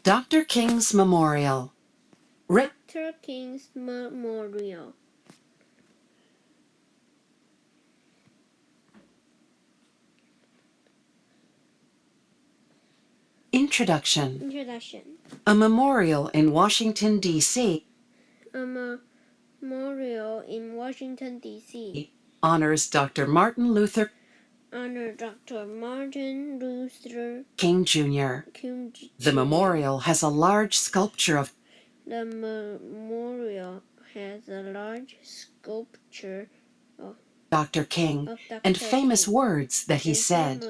Dr. King's Memorial. Dr. King's Memorial. Introduction. Introduction. A memorial in Washington, D.C. A memorial in Washington, D.C. honors Dr. Martin Luther King Jr. The memorial has a large sculpture of Dr. King and famous words that he said.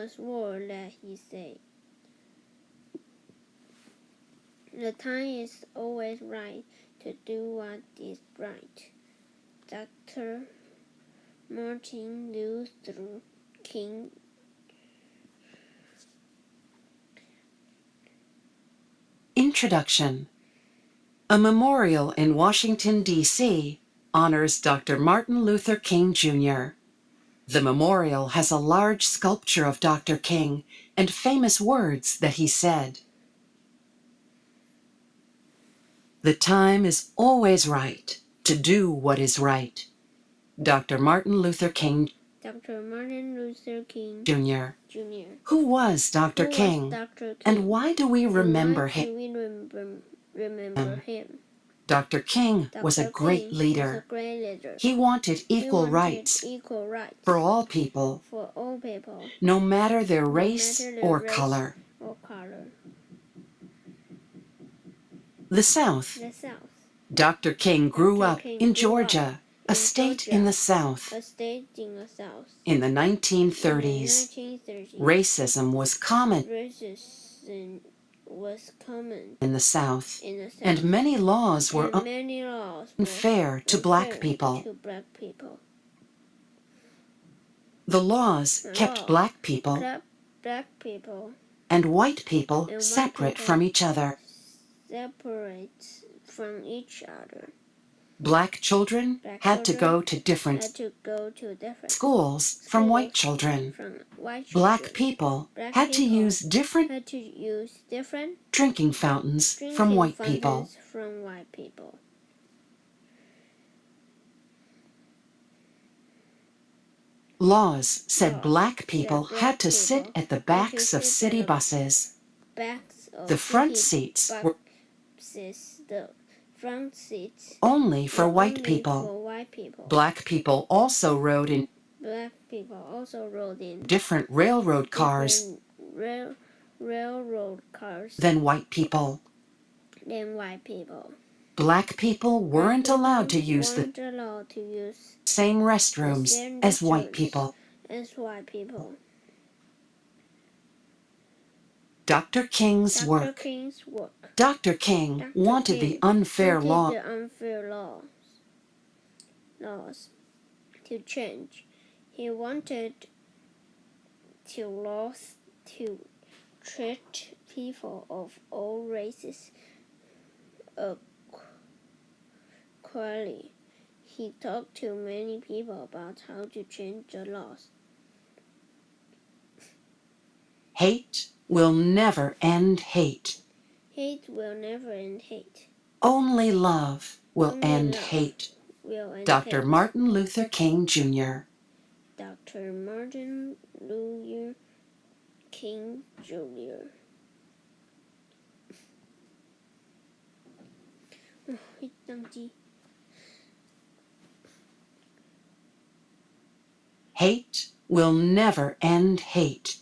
The time is always right to do what is right. Dr. Martin Luther King. Introduction. A memorial in Washington, D.C. honors Dr. Martin Luther King Jr. The memorial has a large sculpture of Dr. King and famous words that he said. The time is always right to do what is right. Dr. Martin Luther King Jr. Who was Dr. King? And why do we remember him? Dr. King was a great leader. He wanted equal rights for all people, no matter their race or color. The South. Dr. King grew up in Georgia, a state in the South. In the 1930s, racism was common in the South, and many laws were unfair to black people. The laws kept black people and white people separate from each other. Black children had to go to different schools from white children. Black people had to use different drinking fountains from white people. Laws said black people had to sit at the backs of city buses. The front seats were only for white people. Black people also rode in different railroad cars than white people. Black people weren't allowed to use the same restrooms as white people. Dr. King's work. Dr. King wanted the unfair laws to change. He wanted laws to treat people of all races equally. He talked to many people about how to change the laws. Hate will never end hate. Hate will never end hate. Only love will end hate. Dr. Martin Luther King Jr. Dr. Martin Luther King Jr. Hate will never end hate.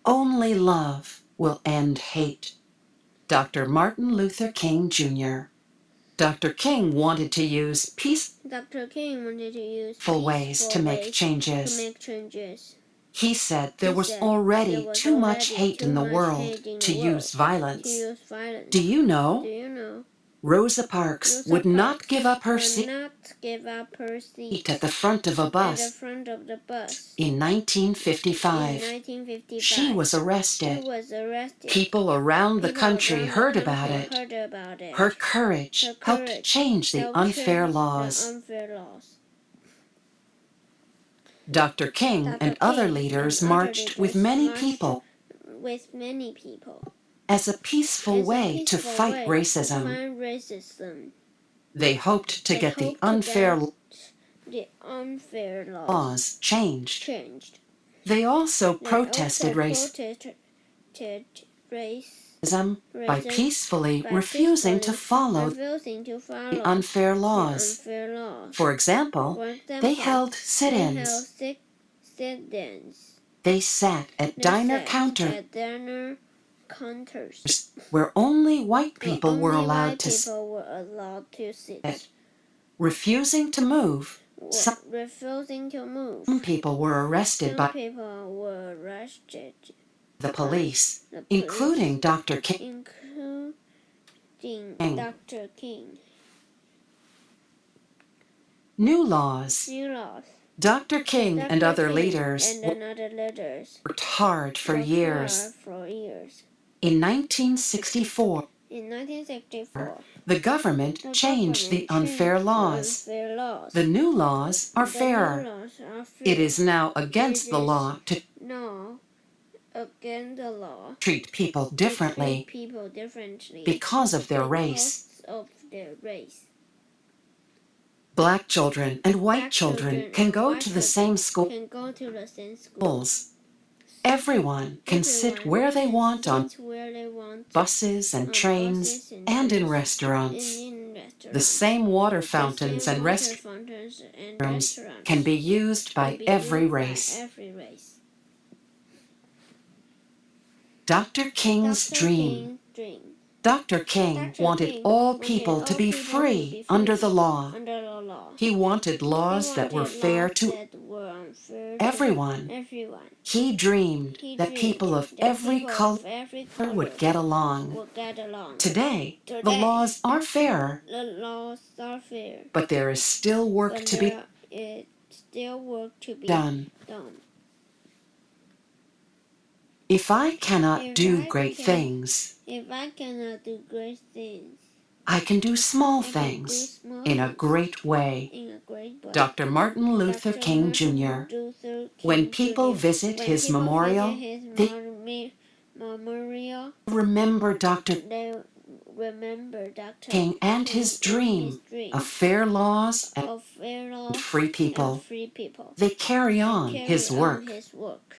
Only love will end hate. Dr. Martin Luther King Jr. Dr. King wanted to use peaceful ways to make changes. He said there was already too much hate in the world to use violence. Do you know? Rosa Parks would not give up her seat at the front of a bus in 1955. She was arrested. People around the country heard about it. Her courage helped change the unfair laws. Dr. King and other leaders marched with many people as a peaceful way to fight racism. They hoped to get the unfair laws changed. They also protested racism by peacefully refusing to follow the unfair laws. For example, they held sit-ins. They sat at diner counters where only white people were allowed to sit. Refusing to move, some people were arrested by the police, including Dr. King. New laws. Dr. King and other leaders worked hard for years. In 1964, the government changed the unfair laws. The new laws are fairer. It is now against the law to treat people differently because of their race. Black children and white children can go to the same schools. Everyone can sit where they want on buses and trains and in restaurants. The same water fountains and restrooms can be used by every race. Dr. King's dream. Dr. King wanted all people to be free under the law. He wanted laws that were fair to everyone. He dreamed that people of every color would get along. Today, the laws are fair, but there is still work to be done. If I cannot do great things, I can do small things in a great way. Dr. Martin Luther King Jr. When people visit his memorial, they remember Dr. King and his dream of fair laws and free people. They carry on his work.